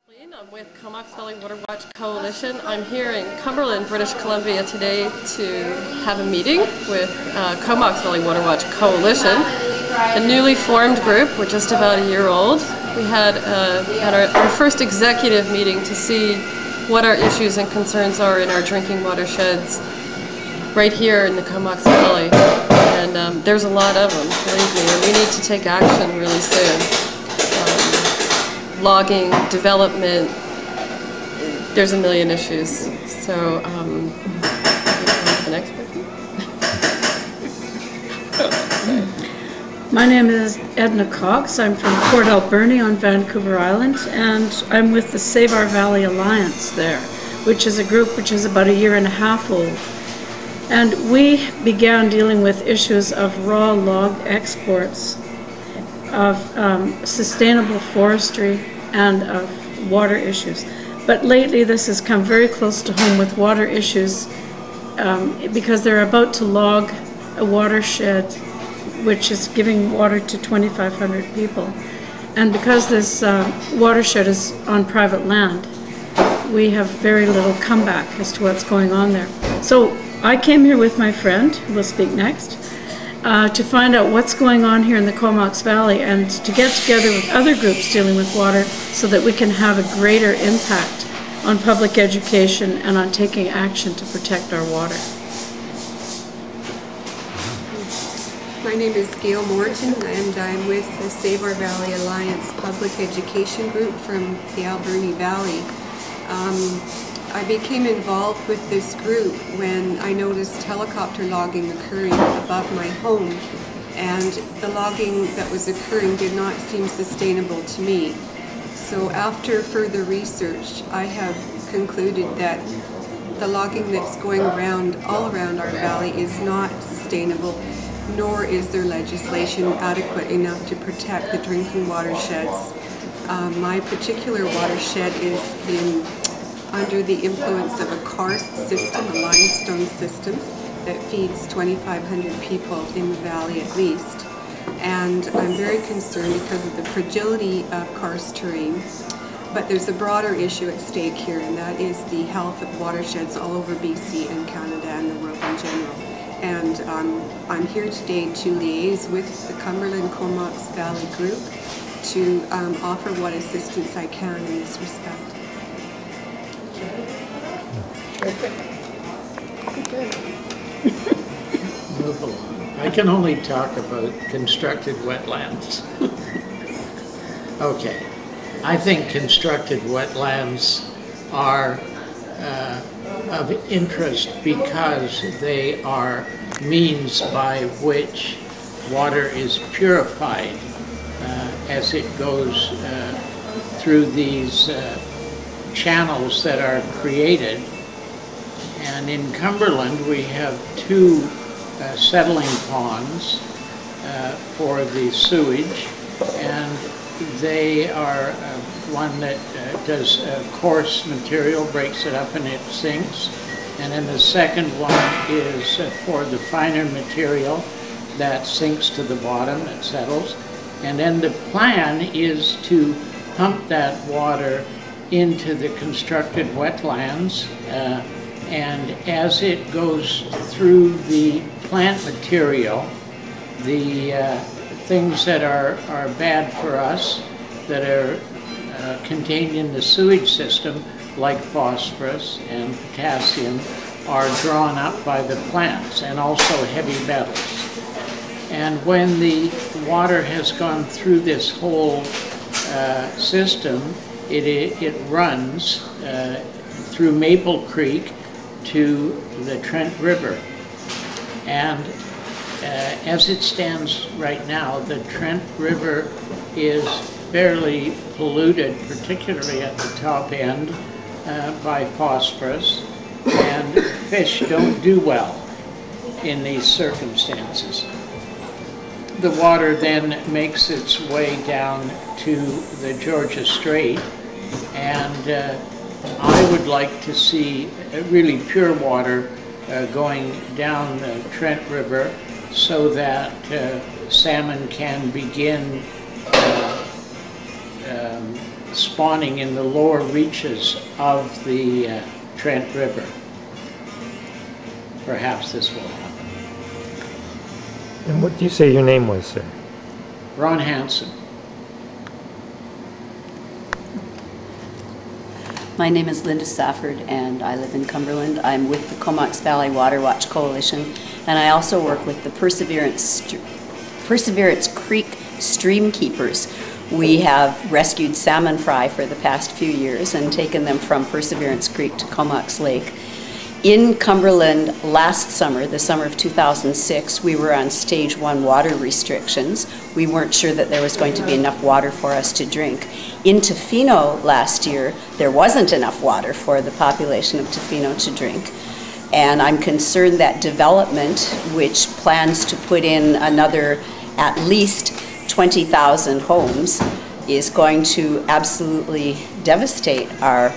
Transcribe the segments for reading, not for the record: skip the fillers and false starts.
I'm with Comox Valley Water Watch Coalition. I'm here in Cumberland, British Columbia today to have a meeting with Comox Valley Water Watch Coalition, a newly formed group. We're just about a year old. We had our first executive meeting to see what our issues and concerns are in our drinking watersheds right here in the Comox Valley. And there's a lot of them, believe me, and we need to take action really soon. Logging, development, there's a million issues. So, the next person. My name is Edna Cox. I'm from Port Alberni on Vancouver Island, and I'm with the Save Our Valley Alliance there, which is a group which is about a year and a half old. And we began dealing with issues of raw log exports, of sustainable forestry, and of water issues. But lately this has come very close to home with water issues because they're about to log a watershed which is giving water to 2,500 people. And because this watershed is on private land, we have very little comeback as to what's going on there. So I came here with my friend, who will speak next, to find out what's going on here in the Comox Valley and to get together with other groups dealing with water so that we can have a greater impact on public education and on taking action to protect our water. My name is Gail Morton, and I'm with the Save Our Valley Alliance Public Education Group from the Alberni Valley. I became involved with this group when I noticed helicopter logging occurring above my home, and the logging that was occurring did not seem sustainable to me. So after further research, I have concluded that the logging that's going around all around our valley is not sustainable, nor is there legislation adequate enough to protect the drinking watersheds. My particular watershed is under the influence of a karst system, a limestone system that feeds 2,500 people in the valley at least. And I'm very concerned because of the fragility of karst terrain. But there's a broader issue at stake here, and that is the health of watersheds all over BC and Canada and the world in general. And I'm here today to liaise with the Cumberland Comox Valley group to offer what assistance I can in this respect. Move along. I can only talk about constructed wetlands. Okay. I think constructed wetlands are of interest because they are means by which water is purified as it goes through these channels that are created. And in Cumberland we have two settling ponds for the sewage, and they are one that does coarse material, breaks it up and it sinks, and then the second one is for the finer material that sinks to the bottom, it settles. And then the plan is to pump that water into the constructed wetlands, and as it goes through the plant material, the things that are bad for us, that are contained in the sewage system, like phosphorus and potassium, are drawn up by the plants, and also heavy metals. And when the water has gone through this whole system, it runs through Maple Creek to the Trent River. And as it stands right now, the Trent River is fairly polluted, particularly at the top end, by phosphorus, and fish don't do well in these circumstances. The water then makes its way down to the Georgia Strait, and I would like to see really pure water going down the Trent River so that salmon can begin spawning in the lower reaches of the Trent River. Perhaps this will happen. And what do you say your name was, sir? Ron Hansen. My name is Linda Safford and I live in Cumberland. I'm with the Comox Valley Water Watch Coalition, and I also work with the Perseverance Creek Stream Keepers. We have rescued salmon fry for the past few years and taken them from Perseverance Creek to Comox Lake. In Cumberland last summer, the summer of 2006, we were on stage 1 water restrictions. We weren't sure that there was going to be enough water for us to drink. In Tofino last year, there wasn't enough water for the population of Tofino to drink. And I'm concerned that development, which plans to put in another at least 20,000 homes, is going to absolutely devastate our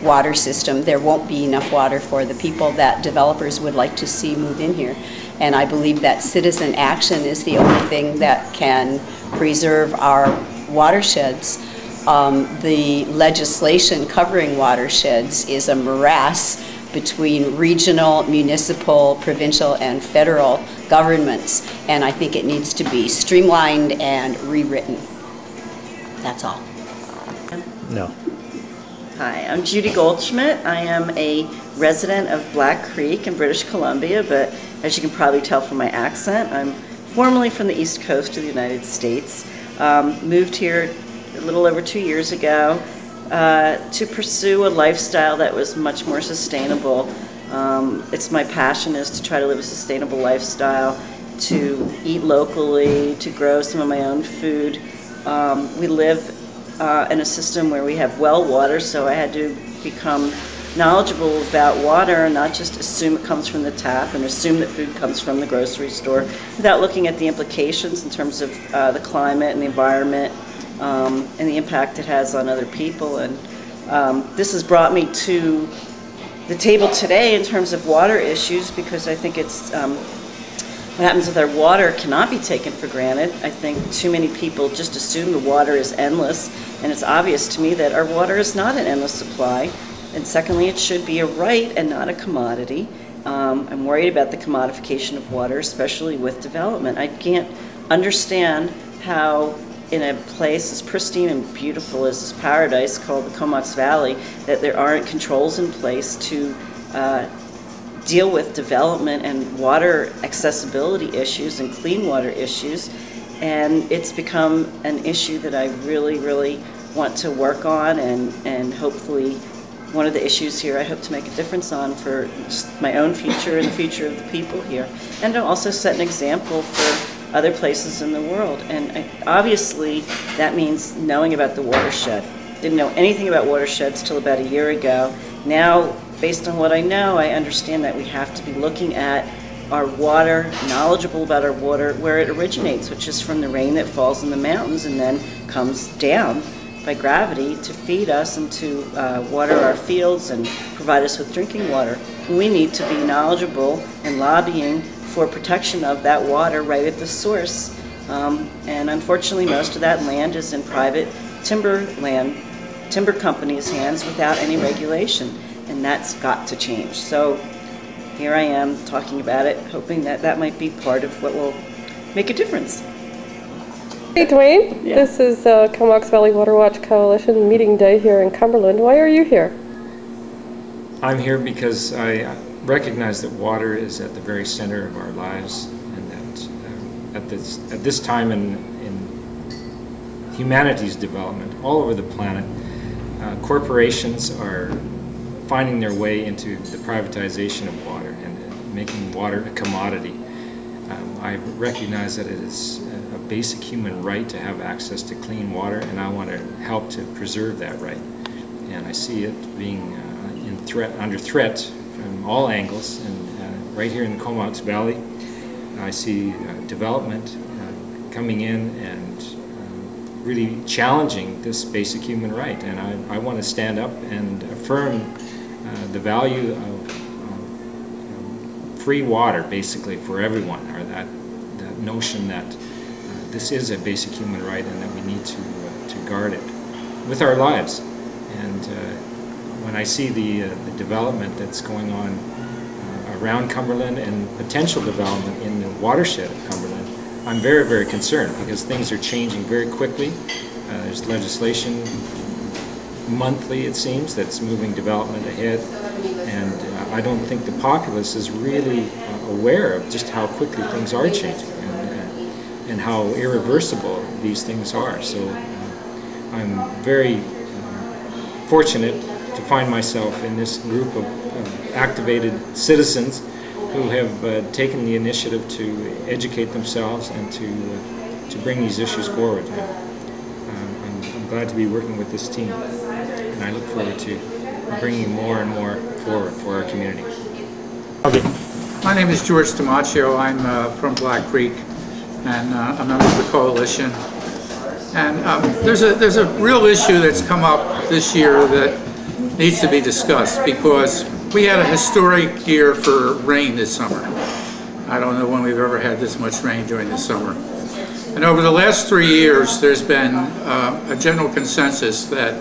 water system. There won't be enough water for the people that developers would like to see move in here. And I believe that citizen action is the only thing that can preserve our watersheds. The legislation covering watersheds is a morass between regional, municipal, provincial, and federal governments, and I think it needs to be streamlined and rewritten. That's all. No. Hi, I'm Judy Goldschmidt. I am a resident of Black Creek in British Columbia, but as you can probably tell from my accent, I'm formerly from the East Coast of the United States. Moved here a little over 2 years ago to pursue a lifestyle that was much more sustainable. It's my passion is to try to live a sustainable lifestyle, to eat locally, to grow some of my own food. We live in a system where we have well water, so I had to become knowledgeable about water and not just assume it comes from the tap and assume that food comes from the grocery store without looking at the implications in terms of the climate and the environment and the impact it has on other people. And this has brought me to the table today in terms of water issues, because I think it's what happens with our water cannot be taken for granted. I think too many people just assume the water is endless, and it's obvious to me that our water is not an endless supply. And secondly, it should be a right and not a commodity. I'm worried about the commodification of water, especially with development. I can't understand how in a place as pristine and beautiful as this paradise called the Comox Valley, that there aren't controls in place to deal with development and water accessibility issues and clean water issues. And it's become an issue that I really, really want to work on, and hopefully one of the issues here I hope to make a difference on for just my own future and the future of the people here, and to also set an example for other places in the world. And obviously that means knowing about the watershed. Didn't know anything about watersheds till about a year ago. Now, based on what I know, I understand that we have to be looking at our water, knowledgeable about our water, where it originates, which is from the rain that falls in the mountains and then comes down by gravity to feed us and to water our fields and provide us with drinking water. We need to be knowledgeable and lobbying for protection of that water right at the source. And unfortunately, most of that land is in private timber companies' hands without any regulation, and that's got to change. So here I am talking about it, hoping that that might be part of what will make a difference. Hey Dwayne, This is Comox Valley Water Watch Coalition meeting day here in Cumberland. Why are you here? I'm here because I recognize that water is at the very center of our lives, and that at this time in humanity's development all over the planet, corporations are finding their way into the privatization of water and making water a commodity. I recognize that it is a basic human right to have access to clean water, and I want to help to preserve that right. And I see it being under threat from all angles, and right here in the Comox Valley, I see development coming in and really challenging this basic human right. And I want to stand up and affirm the value of free water, basically, for everyone, or that notion that this is a basic human right and that we need to guard it. with our lives. And when I see the development that's going on around Cumberland and potential development in the watershed of Cumberland, I'm very, very concerned because things are changing very quickly. There's legislation monthly, it seems, that's moving development ahead, and I don't think the populace is really aware of just how quickly things are changing and how irreversible these things are. So I'm very fortunate to find myself in this group of activated citizens who have taken the initiative to educate themselves and to bring these issues forward. I'm glad to be working with this team, and I look forward to bringing more and more forward for our community. Okay. My name is George Tamaccio. I'm from Black Creek, and I'm a member of the coalition. And there's a real issue that's come up this year that needs to be discussed, because we had a historic year for rain this summer. I don't know when we've ever had this much rain during the summer. And over the last 3 years, there's been a general consensus that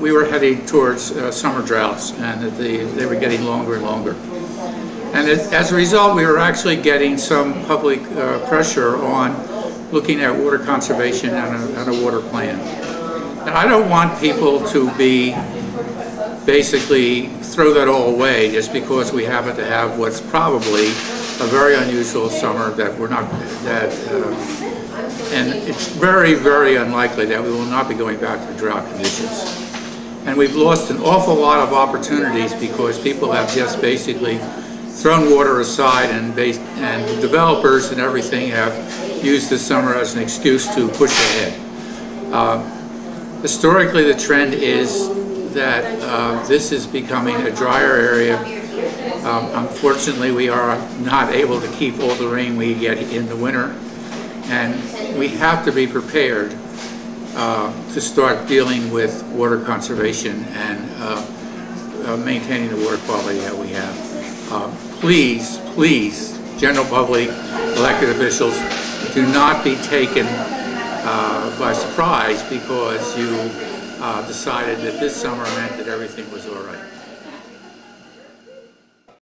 we were heading towards summer droughts, and that they were getting longer and longer. And as a result, we were actually getting some public pressure on looking at water conservation and a water plan. And I don't want people to be basically throw that all away just because we happen to have what's probably a very unusual summer that we're not, and it's very, very unlikely that we will not be going back to drought conditions. And we've lost an awful lot of opportunities because people have just basically thrown water aside, and developers and everything have used this summer as an excuse to push ahead. Historically, the trend is that this is becoming a drier area. Unfortunately, we are not able to keep all the rain we get in the winter, and we have to be prepared to start dealing with water conservation and maintaining the water quality that we have. Please, please, general public, elected officials, do not be taken by surprise because you decided that this summer meant that everything was all right.